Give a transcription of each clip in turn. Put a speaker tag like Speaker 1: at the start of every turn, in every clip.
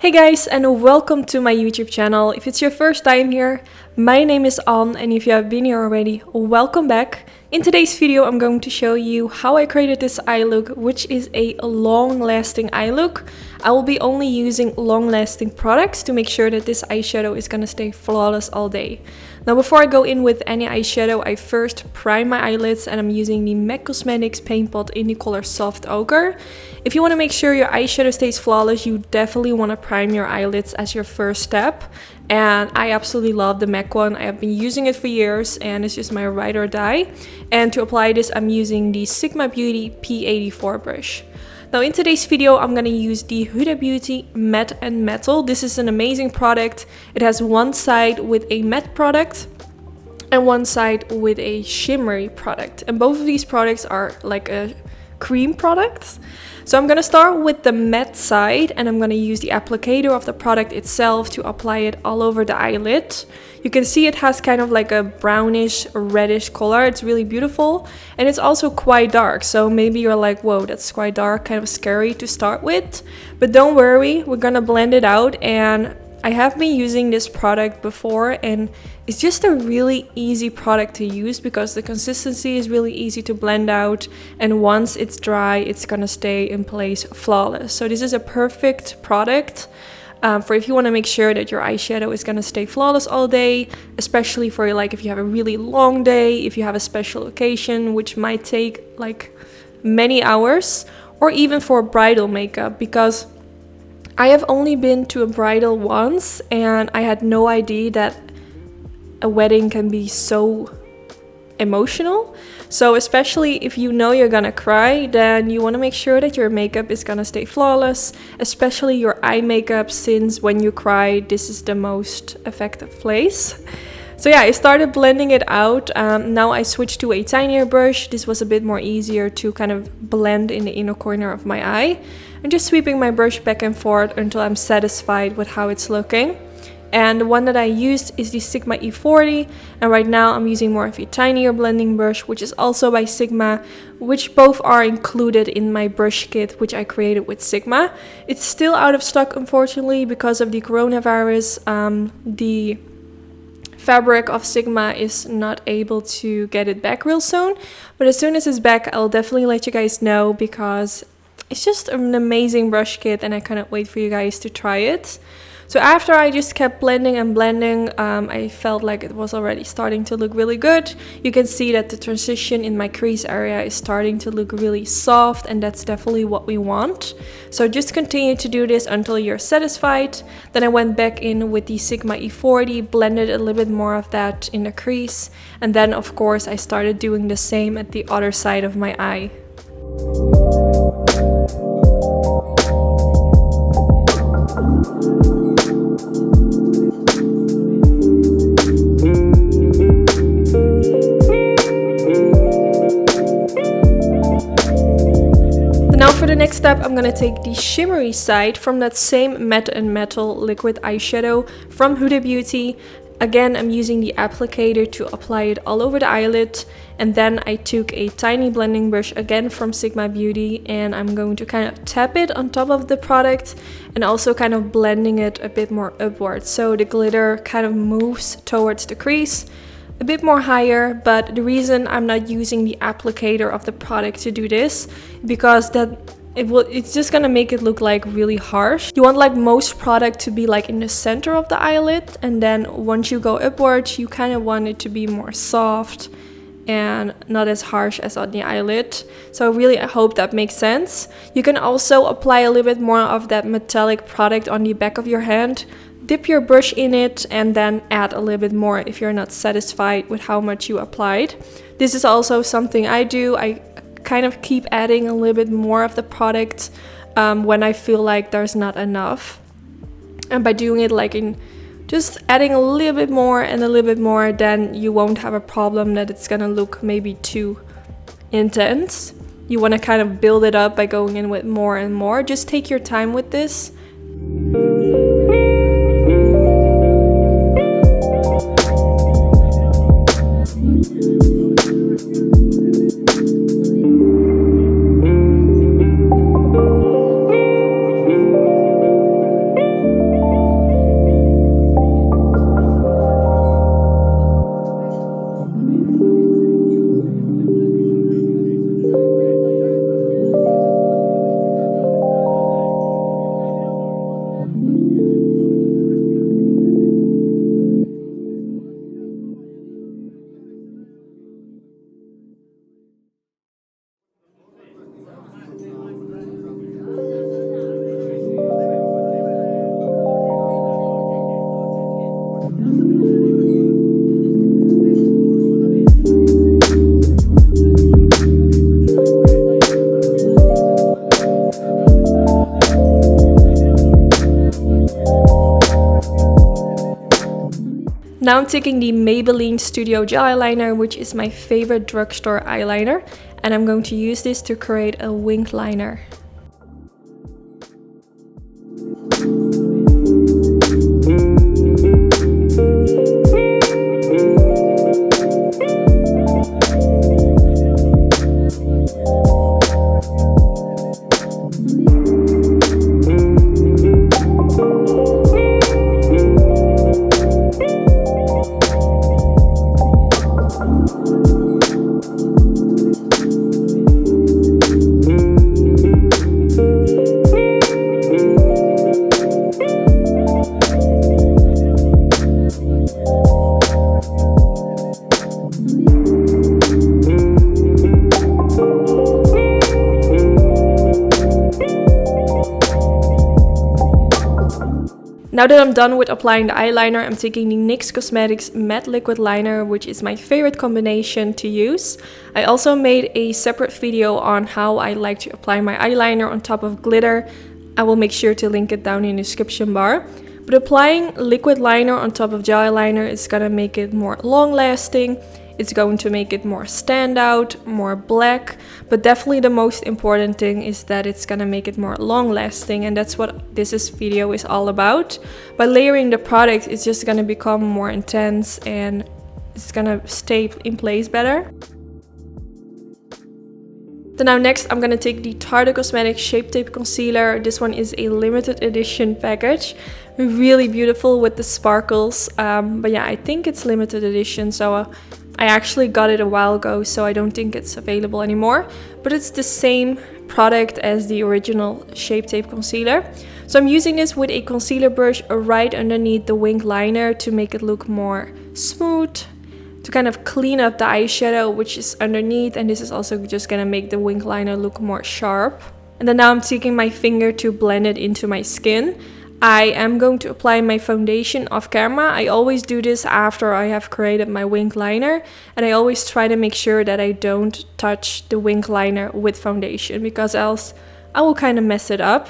Speaker 1: Hey guys, and welcome to my YouTube channel. If it's your first time here, my name is Anne, and if you have been here already, welcome back. In today's video, I'm going to show you how I created this eye look, which is a long-lasting eye look. I will be only using long-lasting products to make sure that this eyeshadow is gonna stay flawless all day. Now, before I go in with any eyeshadow, I first prime my eyelids, and I'm using the MAC Cosmetics Paint Pot in the color Soft Ochre. If you want to make sure your eyeshadow stays flawless, you definitely want to prime your eyelids as your first step. And I absolutely love the MAC one. I have been using it for years, and it's just my ride or die. And to apply this, I'm using the Sigma Beauty P84 brush. Now in today's video, I'm going to use the Huda Beauty Matte and Metal. This is an amazing product. It has one side with a matte product and one side with a shimmery product. And both of these products are like a cream product. So I'm going to start with the matte side, and I'm going to use the applicator of the product itself to apply it all over the eyelid. You can see it has kind of like a brownish reddish color. It's really beautiful, and it's also quite dark, so maybe you're like, whoa, that's quite dark, kind of scary to start with. But don't worry, we're gonna blend it out. And I have been using this product before, and it's just a really easy product to use because the consistency is really easy to blend out, and once it's dry, it's gonna stay in place flawless. So this is a perfect product for if you want to make sure that your eyeshadow is gonna stay flawless all day, especially for like if you have a really long day, if you have a special occasion, which might take like many hours, or even for bridal makeup, because I have only been to a bridal once, and I had no idea that a wedding can be so emotional. So especially if you know you're gonna cry, then you want to make sure that your makeup is gonna stay flawless, especially your eye makeup, since when you cry, this is the most effective place. So yeah, I started blending it out. Now I switched to a tinier brush. This was a bit more easier to kind of blend in the inner corner of my eye. I'm just sweeping my brush back and forth until I'm satisfied with how it's looking. And the one that I used is the Sigma E40, and right now I'm using more of a tinier blending brush, which is also by Sigma, which both are included in my brush kit, which I created with Sigma. It's still out of stock, unfortunately, because of the coronavirus. The fabric of Sigma is not able to get it back real soon, but as soon as it's back, I'll definitely let you guys know, because it's just an amazing brush kit, and I cannot wait for you guys to try it. So after I just kept blending and blending, I felt like it was already starting to look really good. You can see that the transition in my crease area is starting to look really soft, and that's definitely what we want. So just continue to do this until you're satisfied. Then I went back in with the Sigma E40, blended a little bit more of that in the crease, and then of course I started doing the same at the other side of my eye. Now for the next step, I'm gonna take the shimmery side from that same Matte and Metal liquid eyeshadow from Huda Beauty. Again, I'm using the applicator to apply it all over the eyelid, and then I took a tiny blending brush again from Sigma Beauty, and I'm going to kind of tap it on top of the product and also kind of blending it a bit more upwards, so the glitter kind of moves towards the crease a bit more higher. But the reason I'm not using the applicator of the product to do this, because it's just gonna make it look like really harsh. You want like most product to be like in the center of the eyelid, and then once you go upwards, you kind of want it to be more soft and not as harsh as on the eyelid. So really, I hope that makes sense. You can also apply a little bit more of that metallic product on the back of your hand. Dip your brush in it and then add a little bit more if you're not satisfied with how much you applied. This is also something I do. I kind of keep adding a little bit more of the product when I feel like there's not enough. And by doing it like in just adding a little bit more and a little bit more, then you won't have a problem that it's gonna look maybe too intense. You want to kind of build it up by going in with more and more. Just take your time with this. Now I'm taking the Maybelline Studio Gel Eyeliner, which is my favorite drugstore eyeliner, and I'm going to use this to create a winged liner. Now that I'm done with applying the eyeliner, I'm taking the NYX Cosmetics Matte Liquid Liner, which is my favorite combination to use. I also made a separate video on how I like to apply my eyeliner on top of glitter. I will make sure to link it down in the description bar. But applying liquid liner on top of gel eyeliner is gonna make it more long lasting. It's going to make it more stand out, more black, but definitely the most important thing is that it's gonna make it more long lasting, and that's what this video is all about. By layering the product, it's just gonna become more intense and it's gonna stay in place better. Then now next I'm gonna take the Tarte Cosmetics Shape Tape Concealer. This one is a limited edition package. Really beautiful with the sparkles, but yeah, I think it's limited edition, so I actually got it a while ago, so I don't think it's available anymore. But it's the same product as the original Shape Tape Concealer. So I'm using this with a concealer brush right underneath the winged liner to make it look more smooth, to kind of clean up the eyeshadow which is underneath, and this is also just gonna make the winged liner look more sharp. And then now I'm taking my finger to blend it into my skin. I am going to apply my foundation off camera. I always do this after I have created my winged liner, and I always try to make sure that I don't touch the winged liner with foundation, because else I will kind of mess it up.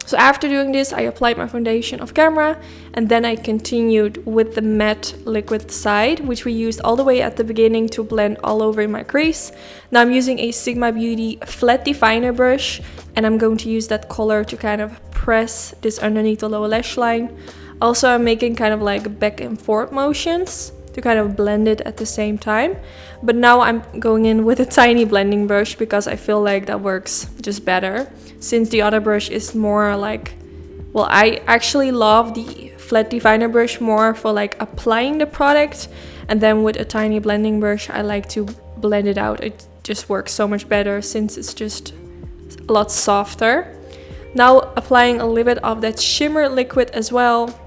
Speaker 1: So after doing this, I applied my foundation off camera, and then I continued with the matte liquid side, which we used all the way at the beginning to blend all over my crease. Now I'm using a Sigma Beauty flat definer brush, and I'm going to use that color to kind of press this underneath the lower lash line. Also, I'm making kind of like back and forth motions to kind of blend it at the same time. But now I'm going in with a tiny blending brush because I feel like that works just better, since the other brush is more like, well, I actually love the flat definer brush more for like applying the product, and then with a tiny blending brush I like to blend it out. It just works so much better since it's just a lot softer. Now applying a little bit of that shimmer liquid as well,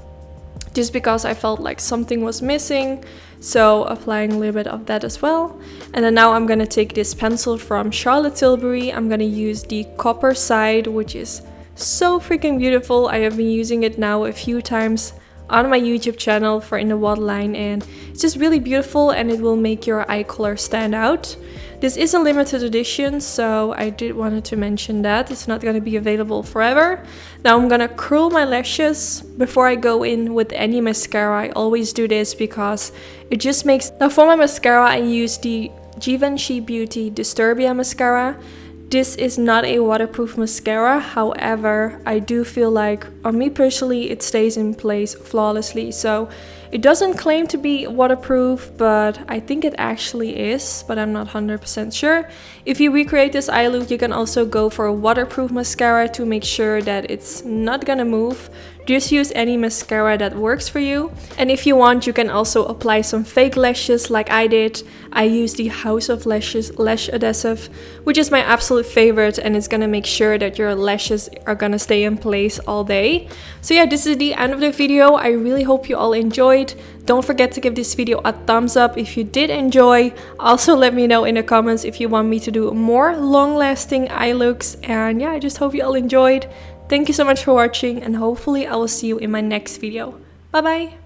Speaker 1: just because I felt like something was missing, so applying a little bit of that as well. And then now I'm gonna take this pencil from Charlotte Tilbury. I'm gonna use the copper side, which is so freaking beautiful. I have been using it now a few times on my YouTube channel for in the waterline, and it's just really beautiful, and it will make your eye color stand out. This is a limited edition, so I did wanted to mention that it's not going to be available forever. Now I'm gonna curl my lashes before I go in with any mascara. I always do this because it just makes... Now for my mascara I use the Givenchy Beauty Disturbia mascara. This is not a waterproof mascara, however, I do feel like, on me personally, it stays in place flawlessly. So it doesn't claim to be waterproof, but I think it actually is, but I'm not 100% sure. If you recreate this eye look, you can also go for a waterproof mascara to make sure that it's not gonna move. Just use any mascara that works for you. And if you want, you can also apply some fake lashes like I did. I use the House of Lashes lash adhesive, which is my absolute favorite, and it's gonna make sure that your lashes are gonna stay in place all day. So yeah, this is the end of the video. I really hope you all enjoyed. Don't forget to give this video a thumbs up if you did enjoy. Also let me know in the comments if you want me to do more long-lasting eye looks. And yeah, I just hope you all enjoyed. Thank you so much for watching, and hopefully I will see you in my next video. Bye bye!